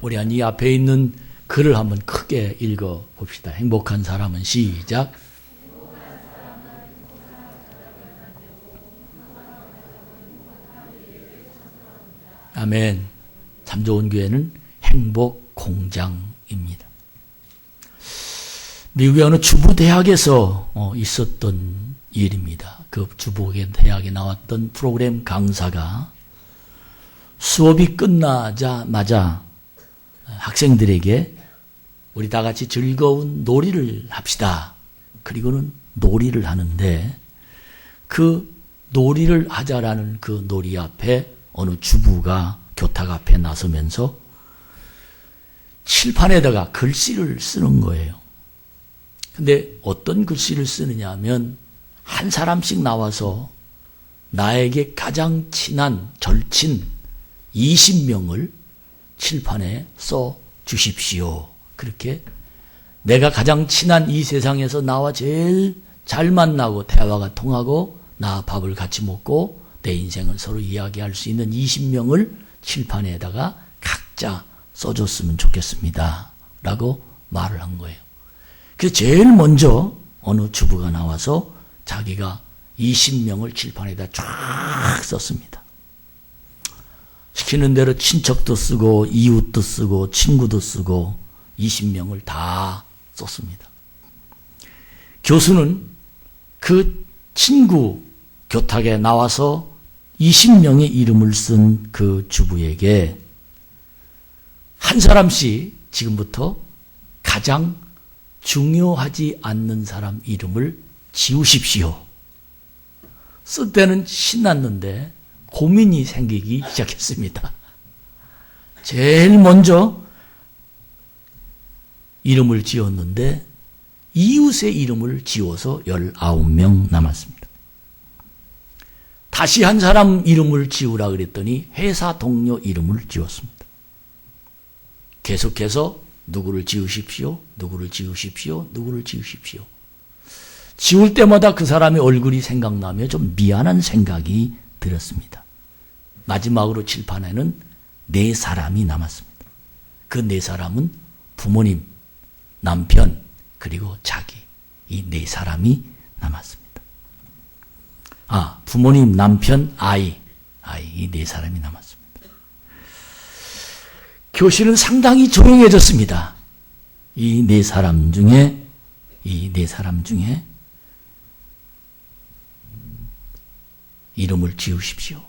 우리 이 앞에 있는 글을 한번 크게 읽어 봅시다. 행복한 사람은 시작. 아멘. 참 좋은 교회는 행복 공장입니다. 미국의 어느 주부대학에서 있었던 일입니다. 그 주부대학에 나왔던 프로그램 강사가 수업이 끝나자마자 학생들에게 우리 다 같이 즐거운 놀이를 합시다. 그리고는 놀이를 하는데 그 놀이를 하자라는 그 놀이 앞에 어느 주부가 교탁 앞에 나서면서 칠판에다가 글씨를 쓰는 거예요. 근데 어떤 글씨를 쓰느냐 하면 한 사람씩 나와서 나에게 가장 친한 절친 20명을 칠판에 써 주십시오. 그렇게 내가 가장 친한 이 세상에서 나와 제일 잘 만나고 대화가 통하고 나 밥을 같이 먹고 내 인생을 서로 이야기할 수 있는 20명을 칠판에다가 각자 써줬으면 좋겠습니다. 라고 말을 한 거예요. 그래서 제일 먼저 어느 주부가 나와서 자기가 20명을 칠판에다 쫙 썼습니다. 시키는 대로 친척도 쓰고 이웃도 쓰고 친구도 쓰고 20명을 다 썼습니다. 교수는 그 친구 교탁에 나와서 20명의 이름을 쓴 그 주부에게 한 사람씩 지금부터 가장 중요하지 않는 사람 이름을 지우십시오. 쓸 때는 신났는데 고민이 생기기 시작했습니다. 제일 먼저 이름을 지었는데 이웃의 이름을 지워서 19명 남았습니다. 다시 한 사람 이름을 지우라 그랬더니 회사 동료 이름을 지웠습니다. 계속해서 누구를 지우십시오, 누구를 지우십시오, 누구를 지우십시오. 지울 때마다 그 사람의 얼굴이 생각나며 좀 미안한 생각이 들었습니다. 마지막으로 칠판에는 4사람이 남았습니다. 그 4사람은 부모님, 남편, 그리고 자기. 이 4사람이 남았습니다. 부모님, 남편, 아이 이 4사람이 남았습니다. 교실은 상당히 조용해졌습니다. 이 4사람 중에 이름을 지우십시오.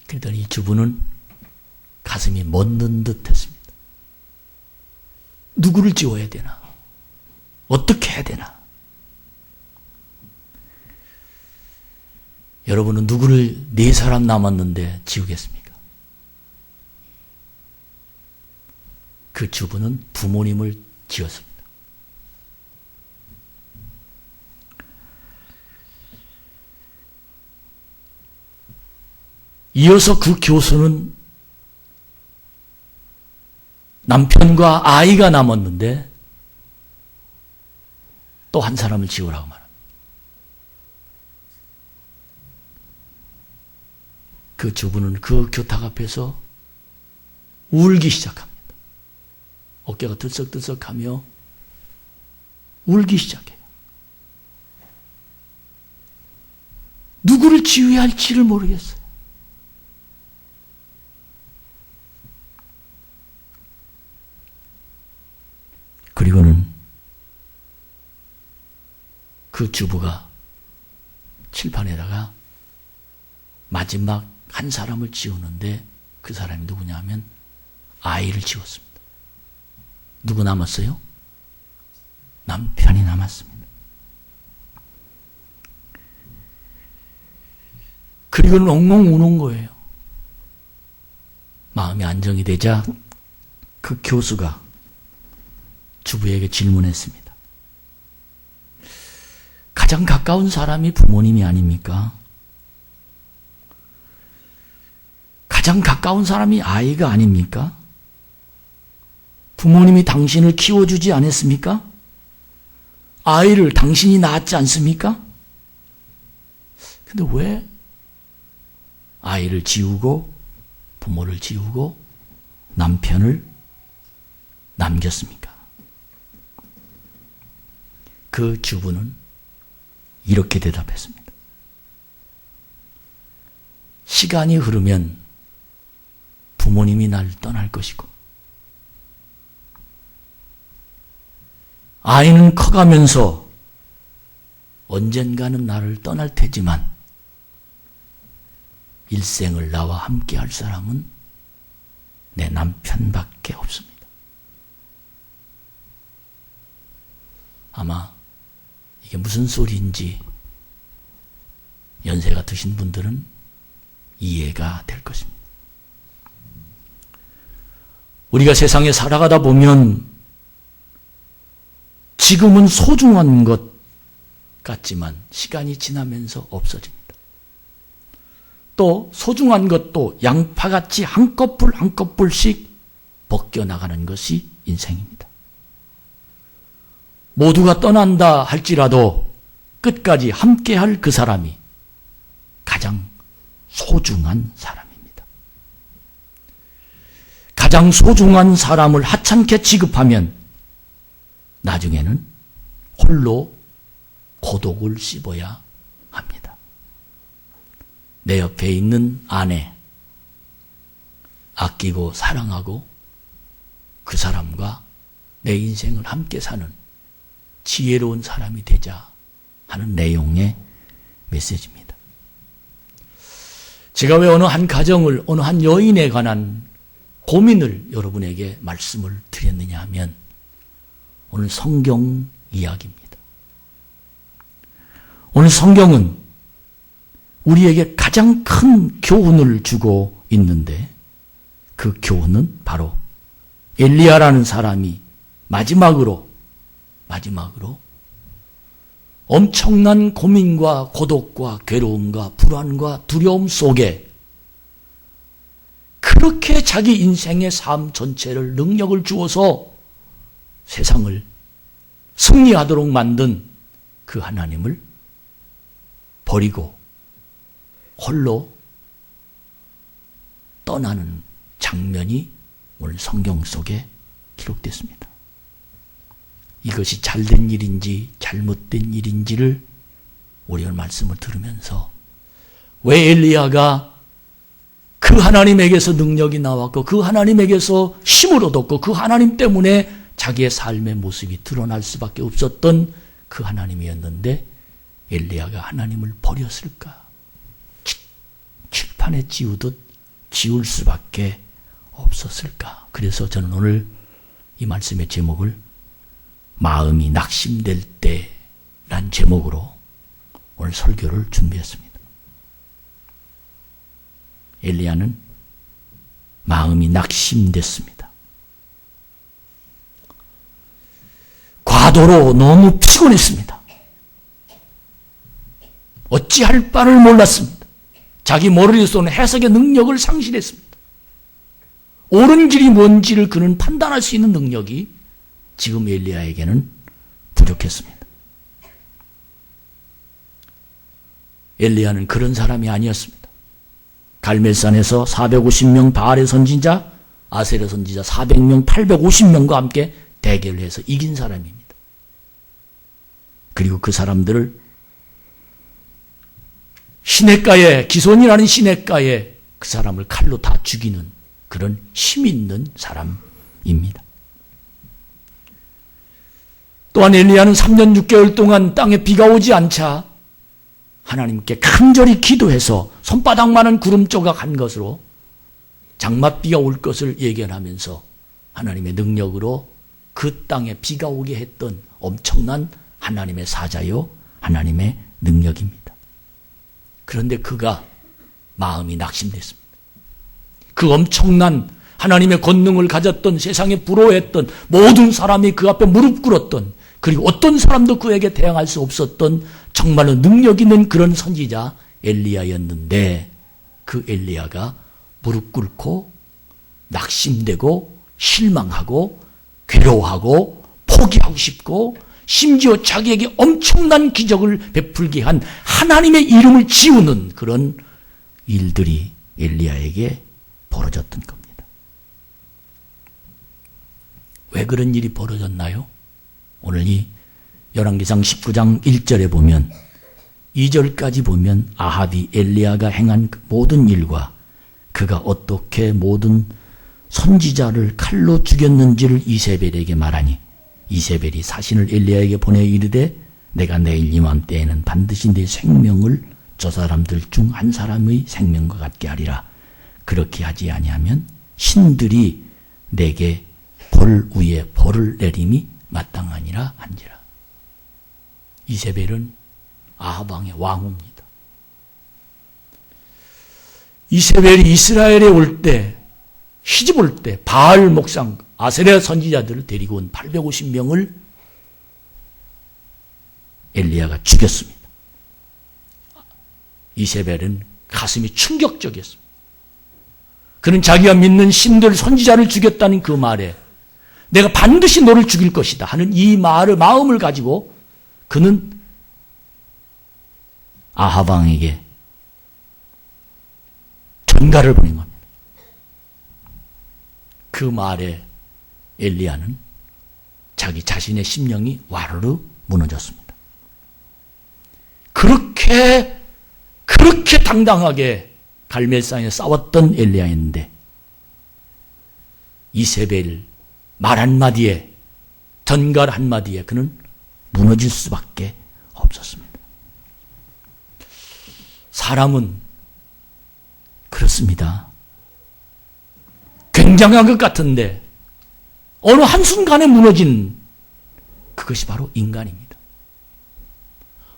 그랬더니 이 주부는 가슴이 멎는 듯 했습니다. 누구를 지워야 되나? 어떻게 해야 되나? 여러분은 누구를 4사람 남았는데 지우겠습니까? 그 주부는 부모님을 지었습니다. 이어서 그 교수는 남편과 아이가 남았는데 또 한 사람을 지우라고 말합니다. 그 주부는 그 교탁 앞에서 울기 시작합니다. 어깨가 들썩들썩하며 울기 시작해요. 누구를 지휘해야 할지를 모르겠어요. 그리고는 그 주부가 칠판에다가 마지막 한 사람을 지우는데 그 사람이 누구냐 하면 아이를 지웠습니다. 누구 남았어요? 남편이 남았습니다. 그리고는 엉엉 우는 거예요. 마음이 안정이 되자 그 교수가 주부에게 질문했습니다. 가장 가까운 사람이 부모님이 아닙니까? 가장 가까운 사람이 아이가 아닙니까? 부모님이 당신을 키워주지 않았습니까? 아이를 당신이 낳았지 않습니까? 근데 왜 아이를 지우고 부모를 지우고 남편을 남겼습니까? 그 주부는 이렇게 대답했습니다. 시간이 흐르면 부모님이 날 떠날 것이고 아이는 커가면서 언젠가는 나를 떠날 테지만 일생을 나와 함께 할 사람은 내 남편밖에 없습니다. 아마 이게 무슨 소리인지 연세가 드신 분들은 이해가 될 것입니다. 우리가 세상에 살아가다 보면 지금은 소중한 것 같지만 시간이 지나면서 없어집니다. 또 소중한 것도 양파같이 한꺼풀 한꺼풀씩 벗겨나가는 것이 인생입니다. 모두가 떠난다 할지라도 끝까지 함께할 그 사람이 가장 소중한 사람입니다. 가장 소중한 사람을 하찮게 취급하면 나중에는 홀로 고독을 씹어야 합니다. 내 옆에 있는 아내, 아끼고 사랑하고 그 사람과 내 인생을 함께 사는 지혜로운 사람이 되자 하는 내용의 메시지입니다. 제가 왜 어느 한 가정을, 어느 한 여인에 관한 고민을 여러분에게 말씀을 드렸느냐 하면 오늘 성경 이야기입니다. 오늘 성경은 우리에게 가장 큰 교훈을 주고 있는데 그 교훈은 바로 엘리야라는 사람이 마지막으로 엄청난 고민과 고독과 괴로움과 불안과 두려움 속에 그렇게 자기 인생의 삶 전체를 능력을 주어서 세상을 승리하도록 만든 그 하나님을 버리고 홀로 떠나는 장면이 오늘 성경 속에 기록됐습니다. 이것이 잘된 일인지 잘못된 일인지를 우리가 말씀을 들으면서 왜 엘리야가 그 하나님에게서 능력이 나왔고 그 하나님에게서 힘을 얻었고 그 하나님 때문에 자기의 삶의 모습이 드러날 수밖에 없었던 그 하나님이었는데 엘리야가 하나님을 버렸을까? 칠판에 지우듯 지울 수밖에 없었을까? 그래서 저는 오늘 이 말씀의 제목을 마음이 낙심될 때란 제목으로 오늘 설교를 준비했습니다. 엘리야는 마음이 낙심됐습니다. 과도로 너무 피곤했습니다. 어찌할 바를 몰랐습니다. 자기 머리로서는 해석의 능력을 상실했습니다. 옳은 길이 뭔지를 그는 판단할 수 있는 능력이 지금 엘리야에게는 부족했습니다. 엘리야는 그런 사람이 아니었습니다. 갈멜산에서 450명 바알의 선지자, 아세르 선지자 400명, 850명과 함께 대결을 해서 이긴 사람입니다. 그리고 그 사람들을 시냇가에, 기손이라는 시냇가에 그 사람을 칼로 다 죽이는 그런 힘 있는 사람입니다. 또한 엘리야는 3년 6개월 동안 땅에 비가 오지 않자 하나님께 간절히 기도해서 손바닥만한 구름 조각 한 것으로 장맛비가 올 것을 예견하면서 하나님의 능력으로 그 땅에 비가 오게 했던 엄청난 하나님의 사자요, 하나님의 능력입니다. 그런데 그가 마음이 낙심됐습니다. 그 엄청난 하나님의 권능을 가졌던, 세상에 부러워했던 모든 사람이 그 앞에 무릎 꿇었던, 그리고 어떤 사람도 그에게 대항할 수 없었던 정말로 능력 있는 그런 선지자 엘리야였는데 그 엘리야가 무릎 꿇고 낙심되고 실망하고 괴로워하고 포기하고 싶고 심지어 자기에게 엄청난 기적을 베풀게 한 하나님의 이름을 지우는 그런 일들이 엘리야에게 벌어졌던 겁니다. 왜 그런 일이 벌어졌나요? 오늘 이 열왕기상 19장 1절에 보면 2절까지 보면 아합이 엘리야가 행한 모든 일과 그가 어떻게 모든 선지자를 칼로 죽였는지를 이세벨에게 말하니 이세벨이 사신을 엘리야에게 보내 이르되 내가 내일 이맘때에는 반드시 네 생명을 저 사람들 중 한 사람의 생명과 같게 하리라. 그렇게 하지 아니하면 신들이 내게 벌 위에 벌을 내림이 마땅하니라 한지라. 이세벨은 아합 왕의 왕후입니다. 이세벨이 이스라엘에 올 때, 시집 올 때 바알 목상 아세라 선지자들을 데리고 온 850명을 엘리야가 죽였습니다. 이세벨은 가슴이 충격적이었습니다. 그는 자기가 믿는 신들 선지자를 죽였다는 그 말에 내가 반드시 너를 죽일 것이다 하는 이 마음을 가지고 그는 아합 왕에게 전가를 보낸 겁니다. 그 말에 엘리야는 자기 자신의 심령이 와르르 무너졌습니다. 그렇게 당당하게 갈멜산에 싸웠던 엘리야였는데 이세벨 말 한마디에 전갈 한마디에 그는 무너질 수밖에 없었습니다. 사람은 그렇습니다. 굉장한 것 같은데 어느 한순간에 무너진 그것이 바로 인간입니다.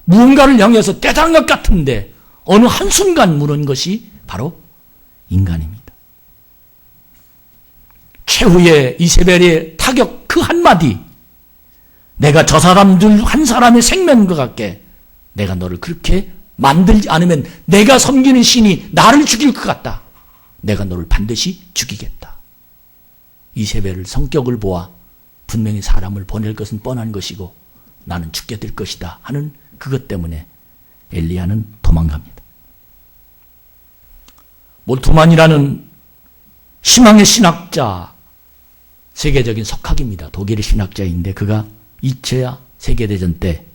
무언가를 향해서 대단한 것 같은데 어느 한순간 무너진 것이 바로 인간입니다. 최후의 이세벨의 타격 그 한마디, 내가 저 사람들 한 사람의 생명과 같게 내가 너를 그렇게 만들지 않으면 내가 섬기는 신이 나를 죽일 것 같다. 내가 너를 반드시 죽이겠다. 이세벨의 성격을 보아 분명히 사람을 보낼 것은 뻔한 것이고 나는 죽게 될 것이다 하는 그것 때문에 엘리야는 도망갑니다. 몰트만이라는 희망의 신학자, 세계적인 석학입니다. 독일의 신학자인데 그가 2차 세계대전 때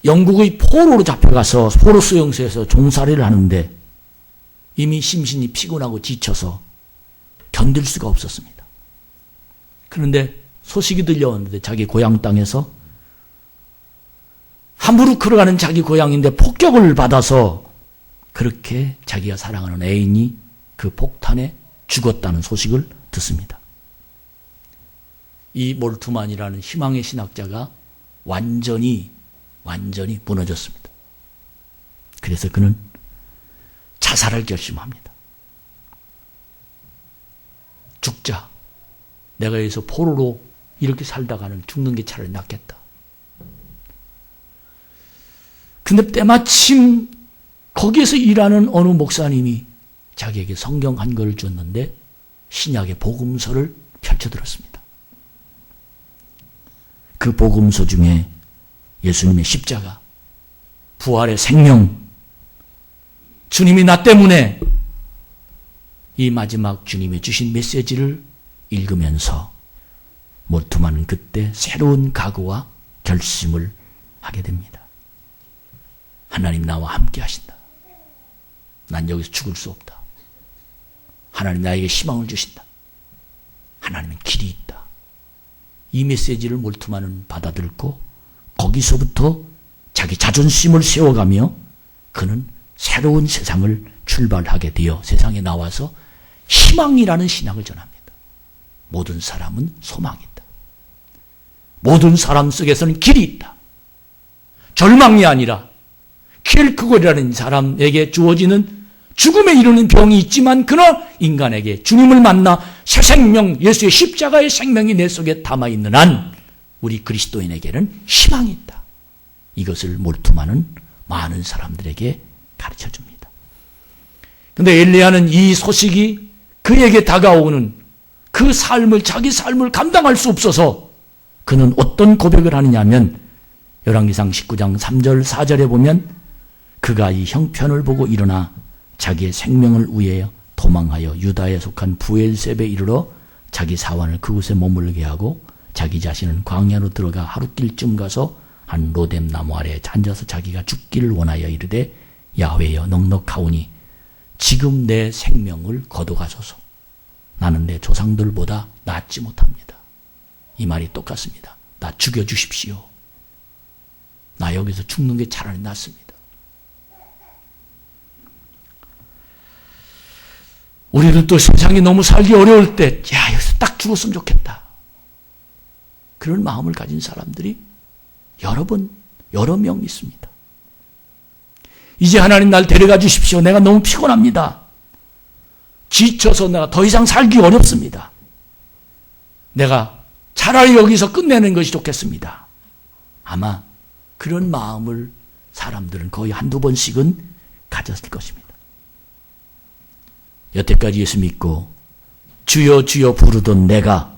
영국의 포로로 잡혀가서 포로 수용소에서 종살이를 하는데 이미 심신이 피곤하고 지쳐서 견딜 수가 없었습니다. 그런데 소식이 들려왔는데 자기 고향 땅에서 함부로 걸어가는 자기 고향인데 폭격을 받아서 그렇게 자기가 사랑하는 애인이 그 폭탄에 죽었다는 소식을 듣습니다. 이 몰트만이라는 희망의 신학자가 완전히 무너졌습니다. 그래서 그는 자살을 결심합니다. 죽자. 내가 여기서 포로로 이렇게 살다가는 죽는 게 차라리 낫겠다. 근데 때마침 거기에서 일하는 어느 목사님이 자기에게 성경 한 권을 줬는데 신약의 복음서를 펼쳐들었습니다. 그 복음서 중에 예수님의 십자가, 부활의 생명, 주님이 나 때문에 이 마지막 주님이 주신 메시지를 읽으면서 몰트만은 그때 새로운 각오와 결심을 하게 됩니다. 하나님 나와 함께 하신다. 난 여기서 죽을 수 없다. 하나님 나에게 희망을 주신다. 하나님은 길이 있다. 이 메시지를 몰트만은 받아들고 거기서부터 자기 자존심을 세워가며 그는 새로운 세상을 출발하게 되어 세상에 나와서 희망이라는 신학을 전합니다. 모든 사람은 소망이 있다. 모든 사람 속에서는 길이 있다. 절망이 아니라 킬크골이라는 사람에게 주어지는 죽음에 이르는 병이 있지만 그러나 인간에게 주님을 만나 새 생명, 예수의 십자가의 생명이 내 속에 담아있는 한 우리 그리스도인에게는 희망이 있다. 이것을 몰트만은 많은 사람들에게 가르쳐줍니다. 그런데 엘리야는 이 소식이 그에게 다가오는 그 삶을, 자기 삶을 감당할 수 없어서 그는 어떤 고백을 하느냐 하면 열왕기상 19장 3절 4절에 보면 그가 이 형편을 보고 일어나 자기의 생명을 위하여 도망하여 유다에 속한 부엘셉에 이르러 자기 사환을 그곳에 머물게 하고 자기 자신은 광야로 들어가 하루길쯤 가서 한 로뎀 나무 아래에 앉아서 자기가 죽기를 원하여 이르되 야훼여 넉넉하오니 지금 내 생명을 거둬가소서. 나는 내 조상들보다 낫지 못합니다. 이 말이 똑같습니다. 나 죽여주십시오. 나 여기서 죽는 게 차라리 낫습니다. 우리는 또 세상이 너무 살기 어려울 때, 야, 여기서 딱 죽었으면 좋겠다. 그런 마음을 가진 사람들이 여러 명 있습니다. 이제 하나님 날 데려가 주십시오. 내가 너무 피곤합니다. 지쳐서 내가 더 이상 살기 어렵습니다. 내가 차라리 여기서 끝내는 것이 좋겠습니다. 아마 그런 마음을 사람들은 거의 한두 번씩은 가졌을 것입니다. 여태까지 예수 믿고 주여 주여 부르던 내가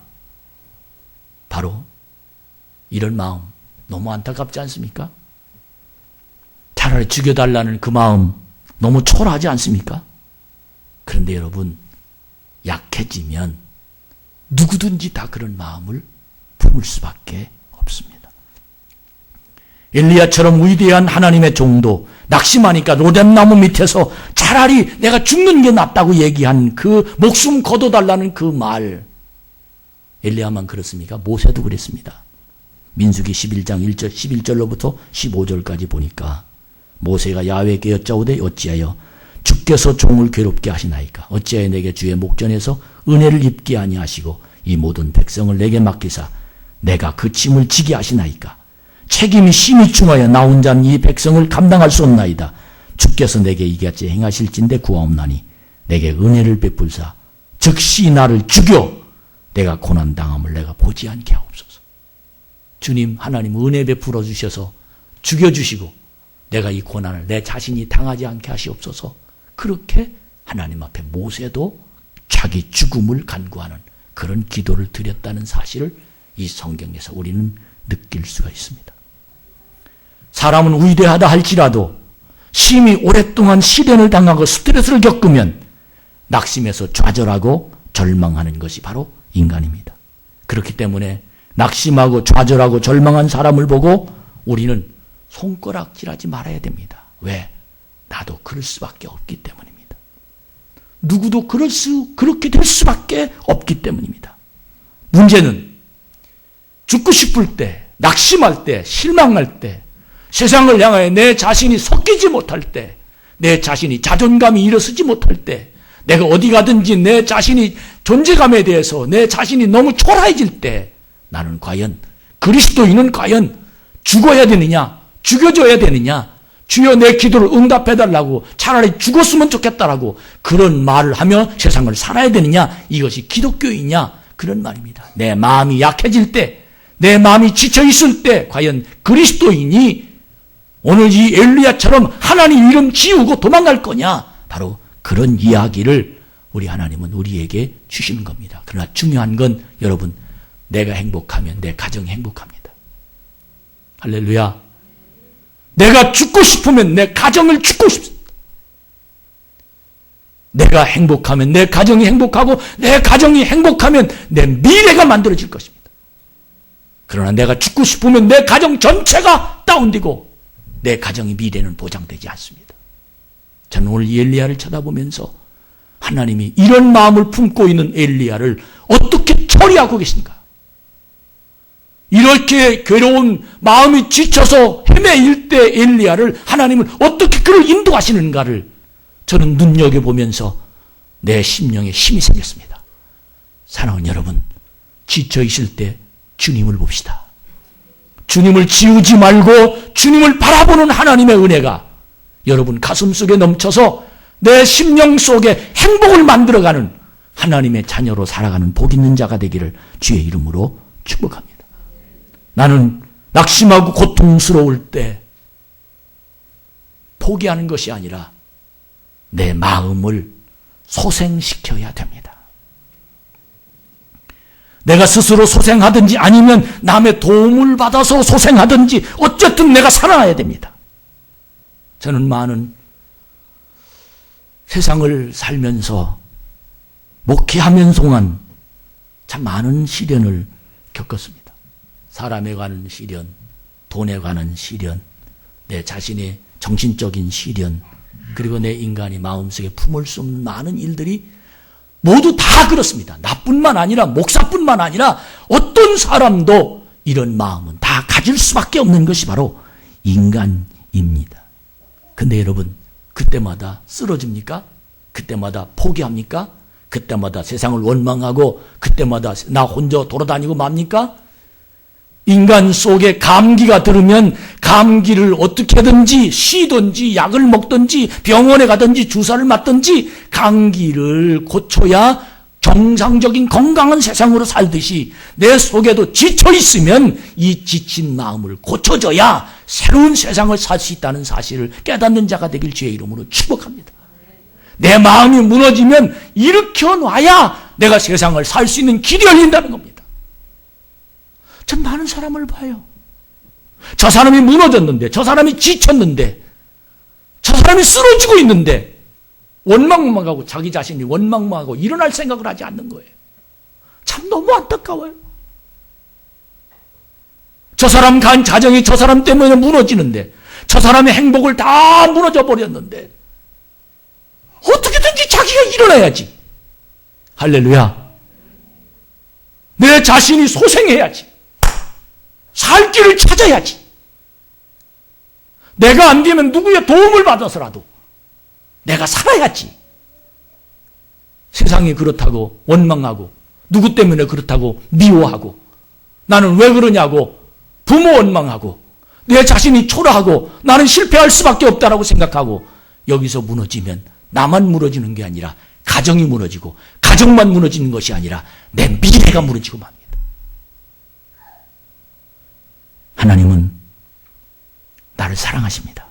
바로 이런 마음 너무 안타깝지 않습니까? 차라리 죽여달라는 그 마음 너무 초라하지 않습니까? 그런데 여러분, 약해지면 누구든지 다 그런 마음을 품을 수밖에 없습니다. 엘리야처럼 위대한 하나님의 종도 낙심하니까 로뎀나무 밑에서 차라리 내가 죽는 게 낫다고 얘기한 그 목숨 거둬달라는 그 말. 엘리야만 그렇습니까? 모세도 그랬습니다. 민수기 11장 1절 11절로부터 15절까지 보니까 모세가 야훼께 여짜오되 어찌하여 주께서 종을 괴롭게 하시나이까? 어찌하여 내게 주의 목전에서 은혜를 입게 아니하시고 이 모든 백성을 내게 맡기사 내가 그 짐을 지게 하시나이까? 책임이 심히 중하여 나 혼자는 이 백성을 감당할 수 없나이다. 주께서 내게 이같이 행하실진대 구하옵나니 내게 은혜를 베풀사 즉시 나를 죽여 내가 고난당함을 내가 보지 않게 하옵소서. 주님 하나님 은혜 베풀어 주셔서 죽여주시고 내가 이 고난을 내 자신이 당하지 않게 하시옵소서. 그렇게 하나님 앞에 모세도 자기 죽음을 간구하는 그런 기도를 드렸다는 사실을 이 성경에서 우리는 느낄 수가 있습니다. 사람은 위대하다 할지라도 심히 오랫동안 시련을 당하고 스트레스를 겪으면 낙심해서 좌절하고 절망하는 것이 바로 인간입니다. 그렇기 때문에 낙심하고 좌절하고 절망한 사람을 보고 우리는 손가락질하지 말아야 됩니다. 왜? 나도 그럴 수밖에 없기 때문입니다. 누구도 그렇게 될 수밖에 없기 때문입니다. 문제는 죽고 싶을 때, 낙심할 때, 실망할 때, 세상을 향하여 내 자신이 섞이지 못할 때, 내 자신이 자존감이 일어서지 못할 때, 내가 어디 가든지 내 자신이 존재감에 대해서 내 자신이 너무 초라해질 때 나는 과연 그리스도인은 과연 죽어야 되느냐, 죽여줘야 되느냐, 주여 내 기도를 응답해달라고 차라리 죽었으면 좋겠다라고 그런 말을 하며 세상을 살아야 되느냐, 이것이 기독교이냐, 그런 말입니다. 내 마음이 약해질 때, 내 마음이 지쳐있을 때 과연 그리스도인이 오늘 이 엘리야처럼 하나님 이름 지우고 도망갈 거냐, 바로 그런 이야기를 우리 하나님은 우리에게 주시는 겁니다. 그러나 중요한 건 여러분, 내가 행복하면 내 가정이 행복합니다. 할렐루야. 내가 죽고 싶으면 내 가정을 죽고 싶습니다. 내가 행복하면 내 가정이 행복하고 내 가정이 행복하면 내 미래가 만들어질 것입니다. 그러나 내가 죽고 싶으면 내 가정 전체가 다운되고 내 가정의 미래는 보장되지 않습니다. 저는 오늘 이 엘리야를 쳐다보면서 하나님이 이런 마음을 품고 있는 엘리야를 어떻게 처리하고 계신가? 이렇게 괴로운 마음이 지쳐서 헤매일 때 엘리야를 하나님은 어떻게 그를 인도하시는가를 저는 눈여겨보면서 내 심령에 힘이 생겼습니다. 사랑하는 여러분, 지쳐있을 때 주님을 봅시다. 주님을 지우지 말고 주님을 바라보는 하나님의 은혜가 여러분 가슴 속에 넘쳐서 내 심령 속에 행복을 만들어가는 하나님의 자녀로 살아가는 복 있는 자가 되기를 주의 이름으로 축복합니다. 나는 낙심하고 고통스러울 때 포기하는 것이 아니라 내 마음을 소생시켜야 됩니다. 내가 스스로 소생하든지 아니면 남의 도움을 받아서 소생하든지 어쨌든 내가 살아나야 됩니다. 저는 많은 세상을 살면서 목회하면서 동안 참 많은 시련을 겪었습니다. 사람에 관한 시련, 돈에 관한 시련, 내 자신의 정신적인 시련, 그리고 내 인간이 마음속에 품을 수 없는 많은 일들이 모두 다 그렇습니다. 나뿐만 아니라 목사뿐만 아니라 어떤 사람도 이런 마음은 다 가질 수밖에 없는 것이 바로 인간입니다. 근데 여러분, 그때마다 쓰러집니까? 그때마다 포기합니까? 그때마다 세상을 원망하고 그때마다 나 혼자 돌아다니고 맙니까? 인간 속에 감기가 들으면 감기를 어떻게든지 쉬든지 약을 먹든지 병원에 가든지 주사를 맞든지 감기를 고쳐야 정상적인 건강한 세상으로 살듯이 내 속에도 지쳐 있으면 이 지친 마음을 고쳐줘야 새로운 세상을 살 수 있다는 사실을 깨닫는 자가 되길 주의 이름으로 축복합니다. 내 마음이 무너지면 일으켜놔야 내가 세상을 살 수 있는 길이 열린다는 겁니다. 전 많은 사람을 봐요. 저 사람이 무너졌는데, 저 사람이 지쳤는데, 저 사람이 쓰러지고 있는데 원망만 하고 자기 자신이 원망만 하고 일어날 생각을 하지 않는 거예요. 참 너무 안타까워요. 저 사람 간 자정이 저 사람 때문에 무너지는데, 저 사람의 행복을 다 무너져 버렸는데 어떻게든지 자기가 일어나야지. 할렐루야. 내 자신이 소생해야지. 살 길을 찾아야지. 내가 안 되면 누구의 도움을 받아서라도 내가 살아야지. 세상이 그렇다고 원망하고 누구 때문에 그렇다고 미워하고 나는 왜 그러냐고 부모 원망하고 내 자신이 초라하고 나는 실패할 수밖에 없다라고 생각하고 여기서 무너지면 나만 무너지는 게 아니라 가정이 무너지고 가정만 무너지는 것이 아니라 내 미래가 무너지고 맙니다. 하나님은 나를 사랑하십니다.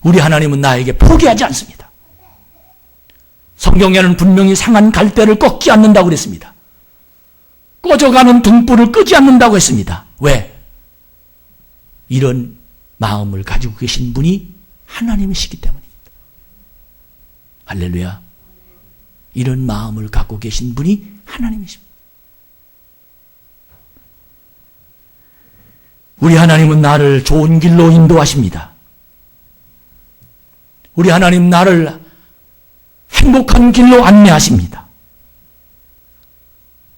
우리 하나님은 나에게 포기하지 않습니다. 성경에는 분명히 상한 갈대를 꺾지 않는다고 그랬습니다. 꺼져가는 등불을 끄지 않는다고 했습니다. 왜? 이런 마음을 가지고 계신 분이 하나님이시기 때문입니다. 할렐루야. 이런 마음을 갖고 계신 분이 하나님이십니다. 우리 하나님은 나를 좋은 길로 인도하십니다. 우리 하나님 나를 행복한 길로 안내하십니다.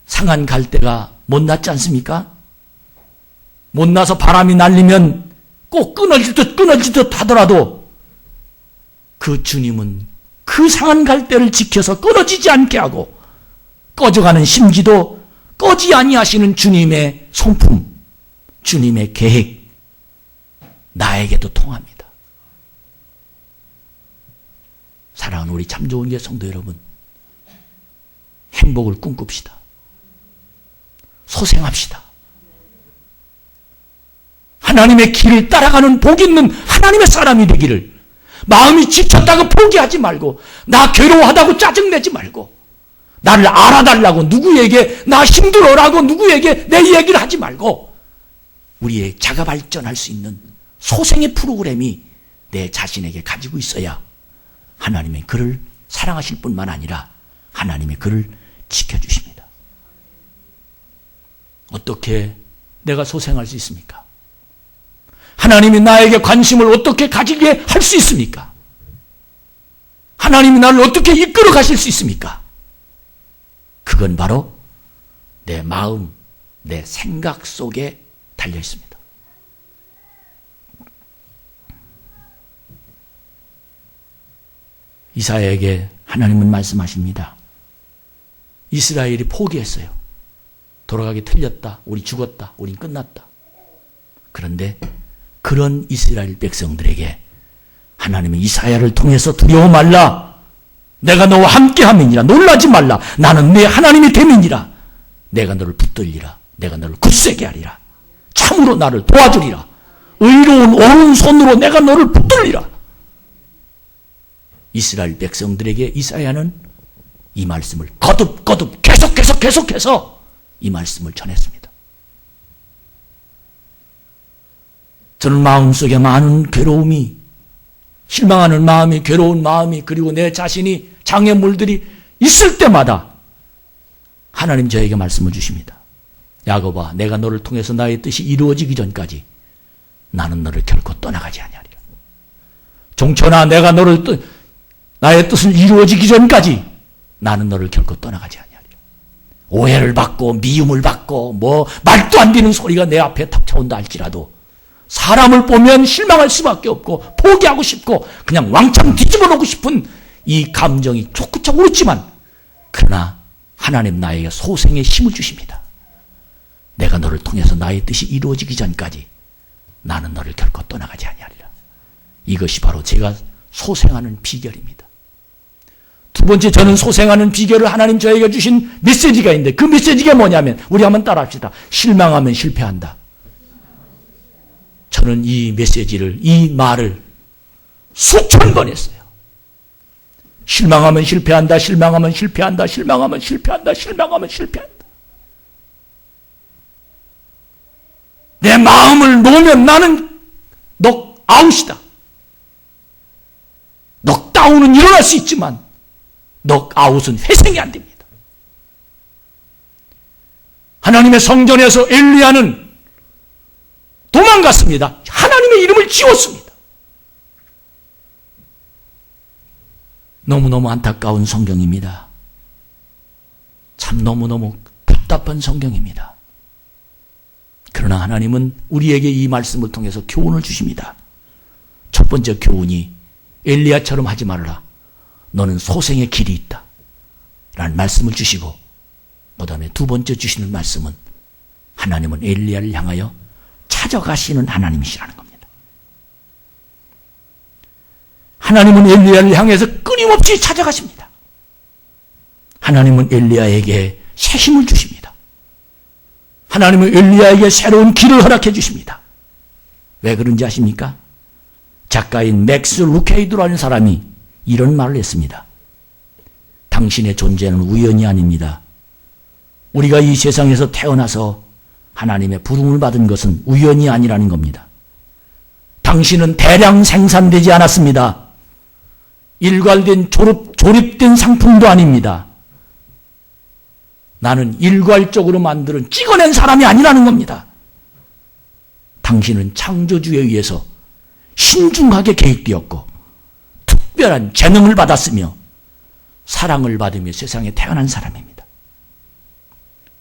상한 갈대가 못났지 않습니까? 못나서 바람이 날리면 꼭 끊어질 듯 하더라도 그 주님은 그 상한 갈대를 지켜서 끊어지지 않게 하고 꺼져가는 심지도 꺼지 아니하시는 주님의 성품, 주님의 계획, 나에게도 통합니다. 사랑하는 우리 참 좋은 게 성도 여러분, 행복을 꿈꿉시다. 소생합시다. 하나님의 길을 따라가는 복 있는 하나님의 사람이 되기를, 마음이 지쳤다고 포기하지 말고, 나 괴로워하다고 짜증내지 말고, 나를 알아달라고 누구에게 나 힘들어라고 누구에게 내 얘기를 하지 말고, 우리의 자가 발전할 수 있는 소생의 프로그램이 내 자신에게 가지고 있어야 하나님의 그를 사랑하실 뿐만 아니라 하나님의 그를 지켜주십니다. 어떻게 내가 소생할 수 있습니까? 하나님이 나에게 관심을 어떻게 가지게 할 수 있습니까? 하나님이 나를 어떻게 이끌어 가실 수 있습니까? 그건 바로 내 마음, 내 생각 속에 달려 있습니다. 이사야에게 하나님은 말씀하십니다. 이스라엘이 포기했어요. 돌아가기 틀렸다. 우리 죽었다. 우린 끝났다. 그런데 그런 이스라엘 백성들에게 하나님은 이사야를 통해서 두려워 말라. 내가 너와 함께함이니라. 놀라지 말라. 나는 내 하나님이 됨이니라. 내가 너를 붙들리라. 내가 너를 굳세게 하리라. 참으로 나를 도와주리라. 의로운 오른손으로 내가 너를 붙들리라. 이스라엘 백성들에게 이사야는 이 말씀을 거듭 계속해서 이 말씀을 전했습니다. 저는 마음속에 많은 괴로움이, 실망하는 마음이, 괴로운 마음이, 그리고 내 자신이 장애물들이 있을 때마다 하나님 저에게 말씀을 주십니다. 야곱아, 내가 너를 통해서 나의 뜻이 이루어지기 전까지 나는 너를 결코 떠나가지 아니하리라. 종천아, 내가 나의 뜻을 이루어지기 전까지 나는 너를 결코 떠나가지 아니하리라. 오해를 받고 미움을 받고 말도 안 되는 소리가 내 앞에 닥쳐온다 할지라도 사람을 보면 실망할 수밖에 없고 포기하고 싶고 그냥 왕창 뒤집어 놓고 싶은 이 감정이 솟구쳐 오르지만, 그러나 하나님 나에게 소생의 힘을 주십니다. 내가 너를 통해서 나의 뜻이 이루어지기 전까지 나는 너를 결코 떠나가지 아니하리라. 이것이 바로 제가 소생하는 비결입니다. 두 번째, 저는 소생하는 비결을 하나님 저에게 주신 메시지가 있는데, 그 메시지가 뭐냐면, 우리 한번 따라합시다. 실망하면 실패한다. 저는 이 메시지를, 이 말을 수천 번 했어요. 실망하면 실패한다, 실망하면 실패한다, 실망하면 실패한다, 실망하면 실패한다. 내 마음을 놓으면 나는 넉아웃이다. 넉다운은 일어날 수 있지만 넉아웃은 회생이 안 됩니다. 하나님의 성전에서 엘리야는 도망갔습니다. 하나님의 이름을 지웠습니다. 너무너무 안타까운 성경입니다. 참 너무너무 답답한 성경입니다. 그러나 하나님은 우리에게 이 말씀을 통해서 교훈을 주십니다. 첫 번째 교훈이 엘리야처럼 하지 말라. 너는 소생의 길이 있다. 라는 말씀을 주시고, 그 다음에 두 번째 주시는 말씀은 하나님은 엘리야를 향하여 찾아가시는 하나님이시라는 겁니다. 하나님은 엘리야를 향해서 끊임없이 찾아가십니다. 하나님은 엘리야에게 새 힘을 주십니다. 하나님은 엘리야에게 새로운 길을 허락해 주십니다. 왜 그런지 아십니까? 작가인 맥스 루케이드라는 사람이 이런 말을 했습니다. 당신의 존재는 우연이 아닙니다. 우리가 이 세상에서 태어나서 하나님의 부름을 받은 것은 우연이 아니라는 겁니다. 당신은 대량 생산되지 않았습니다. 일괄된 조립된 상품도 아닙니다. 나는 일괄적으로 만드는 찍어낸 사람이 아니라는 겁니다. 당신은 창조주에 의해서 신중하게 계획되었고 특별한 재능을 받았으며 사랑을 받으며 세상에 태어난 사람입니다.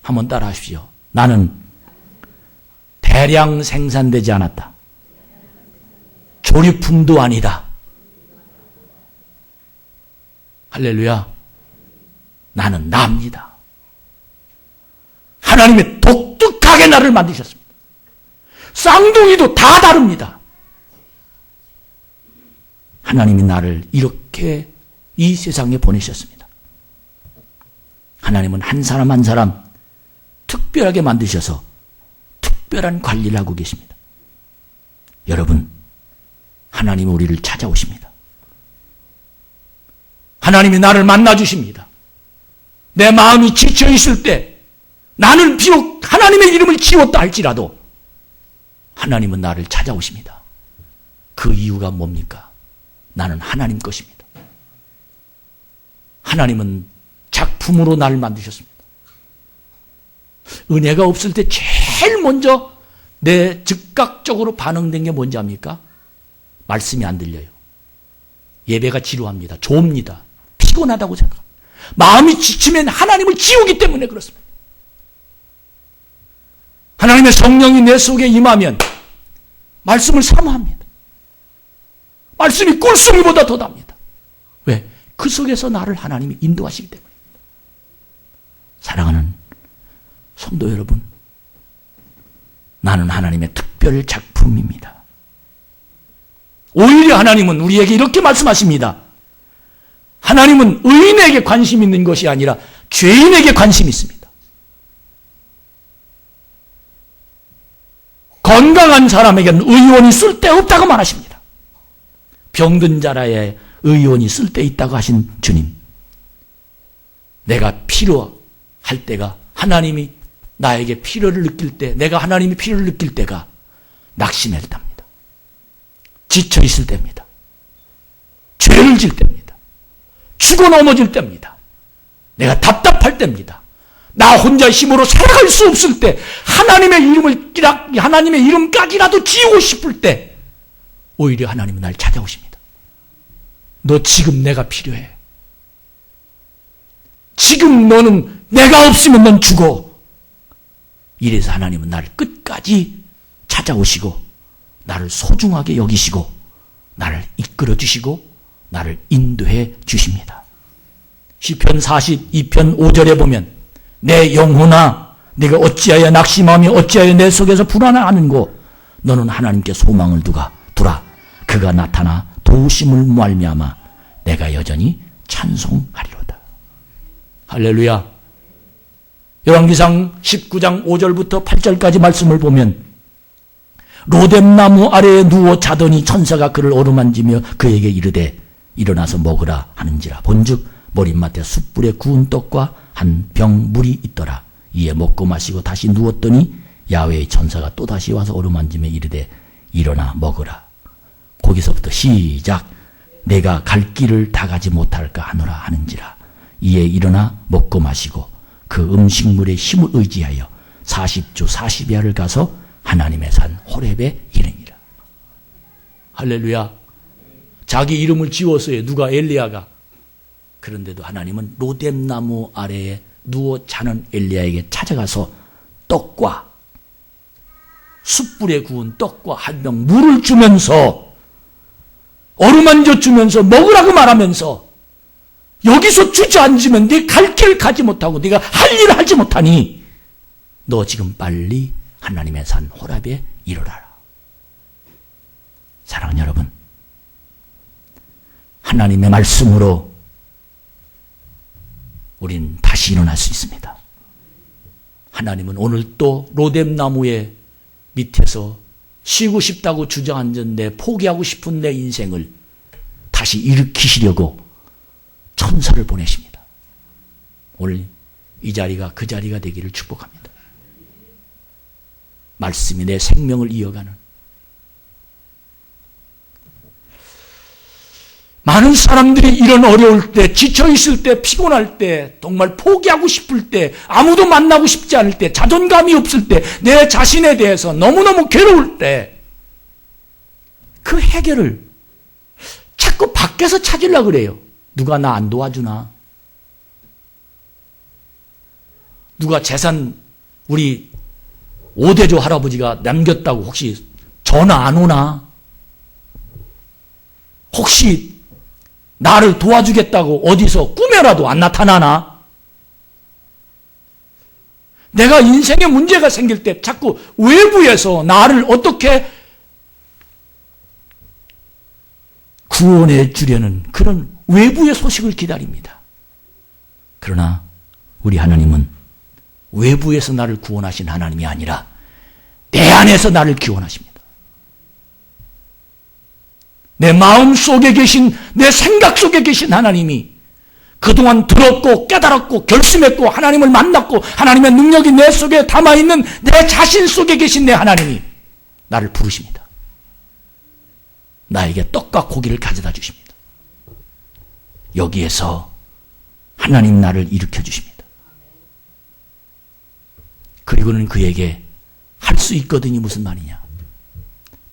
한번 따라하십시오. 나는 대량 생산되지 않았다. 조립품도 아니다. 할렐루야. 나는 나입니다. 하나님이 독특하게 나를 만드셨습니다. 쌍둥이도 다 다릅니다. 하나님이 나를 이렇게 이 세상에 보내셨습니다. 하나님은 한 사람 한 사람 특별하게 만드셔서 특별한 관리를 하고 계십니다. 여러분, 하나님은 우리를 찾아오십니다. 하나님이 나를 만나주십니다. 내 마음이 지쳐있을 때 나는 비록 하나님의 이름을 지웠다 할지라도 하나님은 나를 찾아오십니다. 그 이유가 뭡니까? 나는 하나님 것입니다. 하나님은 작품으로 나를 만드셨습니다. 은혜가 없을 때 제일 먼저 내 즉각적으로 반응된 게 뭔지 압니까? 말씀이 안 들려요. 예배가 지루합니다. 좁니다. 피곤하다고 생각합니다. 마음이 지치면 하나님을 지우기 때문에 그렇습니다. 하나님의 성령이 내 속에 임하면 말씀을 사모합니다. 말씀이 꿀송이보다 더 답니다. 왜? 그 속에서 나를 하나님이 인도하시기 때문입니다. 사랑하는 성도 여러분, 나는 하나님의 특별 작품입니다. 오히려 하나님은 우리에게 이렇게 말씀하십니다. 하나님은 의인에게 관심 있는 것이 아니라 죄인에게 관심이 있습니다. 건강한 사람에게는 의원이 쓸데없다고 말하십니다. 병든 자라에 의원이 쓸데있다고 하신 주님, 내가 필요할 때가, 하나님이 나에게 필요를 느낄 때, 내가 하나님이 필요를 느낄 때가 낙심할 때입니다. 지쳐있을 때입니다. 죄를 질 때입니다. 죽어 넘어질 때입니다. 내가 답답할 때입니다. 나 혼자 힘으로 살아갈 수 없을 때, 하나님의 이름까지라도 지우고 싶을 때, 오히려 하나님은 날 찾아오십니다. 너 지금 내가 필요해. 지금 너는 내가 없으면 넌 죽어. 이래서 하나님은 나를 끝까지 찾아오시고 나를 소중하게 여기시고 나를 이끌어 주시고 나를 인도해 주십니다. 시편 42편 5절에 보면 내 영혼아 네가 어찌하여 낙심하며 어찌하여 내 속에서 불안해하는고 너는 하나님께 소망을 두라. 그가 나타나 도우심을 말미암아 내가 여전히 찬송하리로다. 할렐루야. 열왕기상 19장 5절부터 8절까지 말씀을 보면 로뎀나무 아래에 누워 자더니 천사가 그를 어루만지며 그에게 이르되 일어나서 먹으라 하는지라. 본즉 머릿맡에 숯불에 구운 떡과 한 병 물이 있더라. 이에 먹고 마시고 다시 누웠더니 야훼의 천사가 또다시 와서 어루만지며 이르되 일어나 먹으라. 거기서부터 시작. 내가 갈 길을 다 가지 못할까 하노라 하는지라. 이에 일어나 먹고 마시고 그 음식물의 힘을 의지하여 40주 40야를 가서 하나님의 산 호렙에 이르니라. 할렐루야. 자기 이름을 지웠어요. 누가? 엘리야가. 그런데도 하나님은 로뎀나무 아래에 누워 자는 엘리야에게 찾아가서 떡과 숯불에 구운 떡과 한 병 물을 주면서 어루만져 주면서 먹으라고 말하면서 여기서 주저앉으면 네 갈 길 가지 못하고 네가 할 일을 하지 못하니 너 지금 빨리 하나님의 산 호렙에 이르러라. 사랑하는 여러분, 하나님의 말씀으로 우린 다시 일어날 수 있습니다. 하나님은 오늘 또 로뎀나무의 밑에서 쉬고 싶다고 주저앉은 포기하고 싶은 내 인생을 다시 일으키시려고 천사를 보내십니다. 오늘 이 자리가 그 자리가 되기를 축복합니다. 말씀이 내 생명을 이어가는, 많은 사람들이 이런 어려울 때, 지쳐있을 때, 피곤할 때, 정말 포기하고 싶을 때, 아무도 만나고 싶지 않을 때, 자존감이 없을 때, 내 자신에 대해서 너무너무 괴로울 때 그 해결을 자꾸 밖에서 찾으려고 그래요. 누가 나 안 도와주나? 누가 재산 우리 오대조 할아버지가 남겼다고 혹시 전화 안 오나? 혹시 나를 도와주겠다고 어디서 꿈에라도 안 나타나나? 내가 인생에 문제가 생길 때 자꾸 외부에서 나를 어떻게 구원해 주려는 그런 외부의 소식을 기다립니다. 그러나 우리 하나님은 외부에서 나를 구원하신 하나님이 아니라 내 안에서 나를 구원하십니다. 내 마음 속에 계신, 내 생각 속에 계신 하나님이 그동안 들었고 깨달았고 결심했고 하나님을 만났고 하나님의 능력이 내 속에 담아있는 내 자신 속에 계신 내 하나님이 나를 부르십니다. 나에게 떡과 고기를 가져다 주십니다. 여기에서 하나님 나를 일으켜 주십니다. 그리고는 그에게 할 수 있거든이 무슨 말이냐?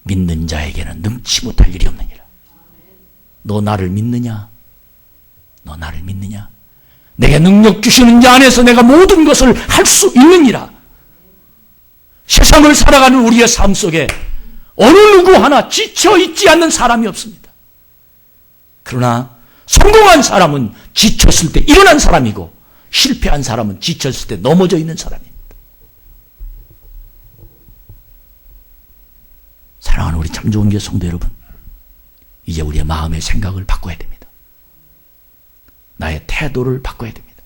믿는 자에게는 능치 못할 일이 없느니라. 너 나를 믿느냐? 너 나를 믿느냐? 내게 능력 주시는 자 안에서 내가 모든 것을 할 수 있느니라. 세상을 살아가는 우리의 삶 속에 어느 누구 하나 지쳐 있지 않는 사람이 없습니다. 그러나 성공한 사람은 지쳤을 때 일어난 사람이고 실패한 사람은 지쳤을 때 넘어져 있는 사람입니다. 사랑하는 우리 참 좋은 교회 성도 여러분, 이제 우리의 마음의 생각을 바꿔야 됩니다. 나의 태도를 바꿔야 됩니다.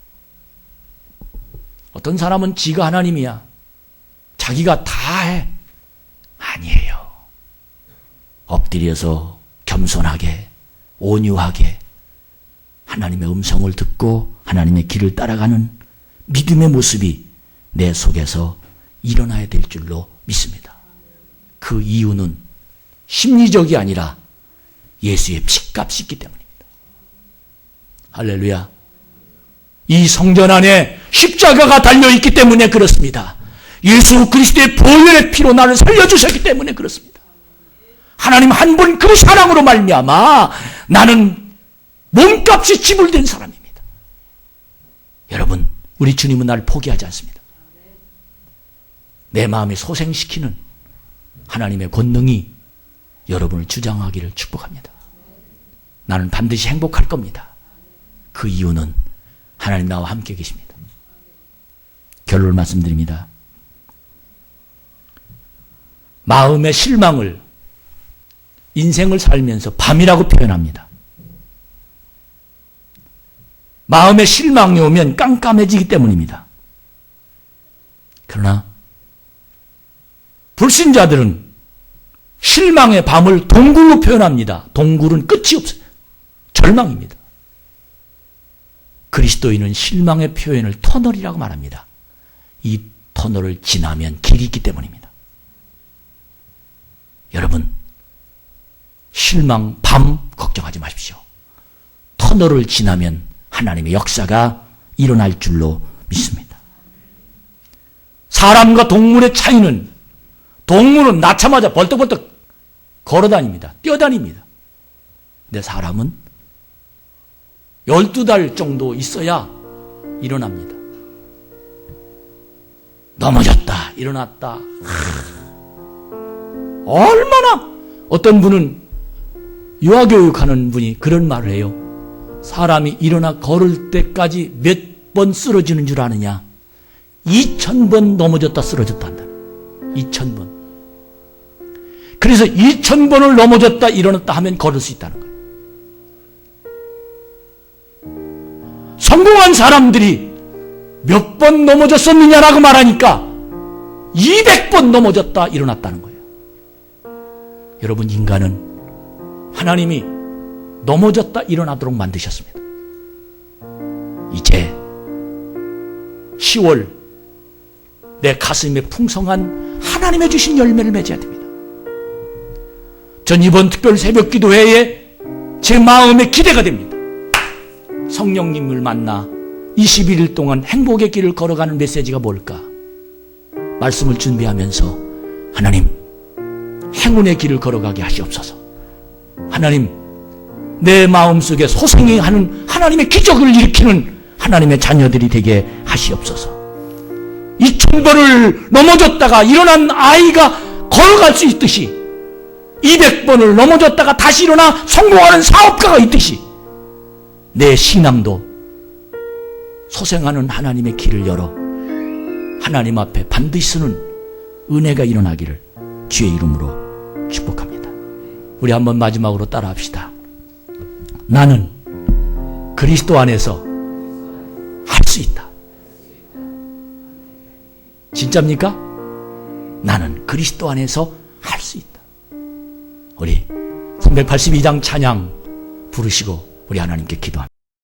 어떤 사람은 지가 하나님이야, 자기가 다 해. 아니에요. 엎드려서 겸손하게 온유하게 하나님의 음성을 듣고 하나님의 길을 따라가는 믿음의 모습이 내 속에서 일어나야 될 줄로 믿습니다. 그 이유는 심리적이 아니라 예수의 피값이 있기 때문입니다. 할렐루야. 이 성전 안에 십자가가 달려있기 때문에 그렇습니다. 예수 그리스도의 보혈의 피로 나를 살려주셨기 때문에 그렇습니다. 하나님 한 분 그 사랑으로 말미암아 나는 몸값이 지불된 사람입니다. 여러분, 우리 주님은 나를 포기하지 않습니다. 내 마음에 소생시키는 하나님의 권능이 여러분을 주장하기를 축복합니다. 나는 반드시 행복할 겁니다. 그 이유는 하나님 나와 함께 계십니다. 결론을 말씀드립니다. 마음의 실망을 인생을 살면서 밤이라고 표현합니다. 마음의 실망이 오면 깜깜해지기 때문입니다. 그러나 불신자들은 실망의 밤을 동굴로 표현합니다. 동굴은 끝이 없어요. 절망입니다. 그리스도인은 실망의 표현을 터널이라고 말합니다. 이 터널을 지나면 길이 있기 때문입니다. 여러분, 실망 밤 걱정하지 마십시오. 터널을 지나면 하나님의 역사가 일어날 줄로 믿습니다. 사람과 동물의 차이는, 동물은 낳자마자 벌떡벌떡 걸어다닙니다. 뛰어다닙니다. 근데 사람은 12달 정도 있어야 일어납니다. 넘어졌다, 일어났다. 얼마나, 어떤 분은 유아교육하는 분이 그런 말을 해요. 사람이 일어나 걸을 때까지 몇 번 쓰러지는 줄 아느냐? 2000번 넘어졌다 쓰러졌다 한다. 2000번. 그래서 2000번을 넘어졌다 일어났다 하면 걸을 수 있다는 거예요. 성공한 사람들이 몇 번 넘어졌었느냐라고 말하니까 200번 넘어졌다 일어났다는 거예요. 여러분, 인간은 하나님이 넘어졌다 일어나도록 만드셨습니다. 이제 10월 내 가슴에 풍성한 하나님의 주신 열매를 맺어야 됩니다. 전 이번 특별 새벽 기도회에 제 마음의 기대가 됩니다. 성령님을 만나 21일 동안 행복의 길을 걸어가는 메시지가 뭘까? 말씀을 준비하면서 하나님, 행운의 길을 걸어가게 하시옵소서. 하나님, 내 마음속에 소생이 하는 하나님의 기적을 일으키는 하나님의 자녀들이 되게 하시옵소서. 2000번을 넘어졌다가 일어난 아이가 걸어갈 수 있듯이 200번을 넘어졌다가 다시 일어나 성공하는 사업가가 있듯이 내 신앙도 소생하는 하나님의 길을 열어 하나님 앞에 반드시 서는 은혜가 일어나기를 주의 이름으로 축복합니다. 우리 한번 마지막으로 따라합시다. 나는 그리스도 안에서 할 수 있다. 진짜입니까? 나는 그리스도 안에서 할 수 있다. 우리 382장 찬양 부르시고 우리 하나님께 기도합니다.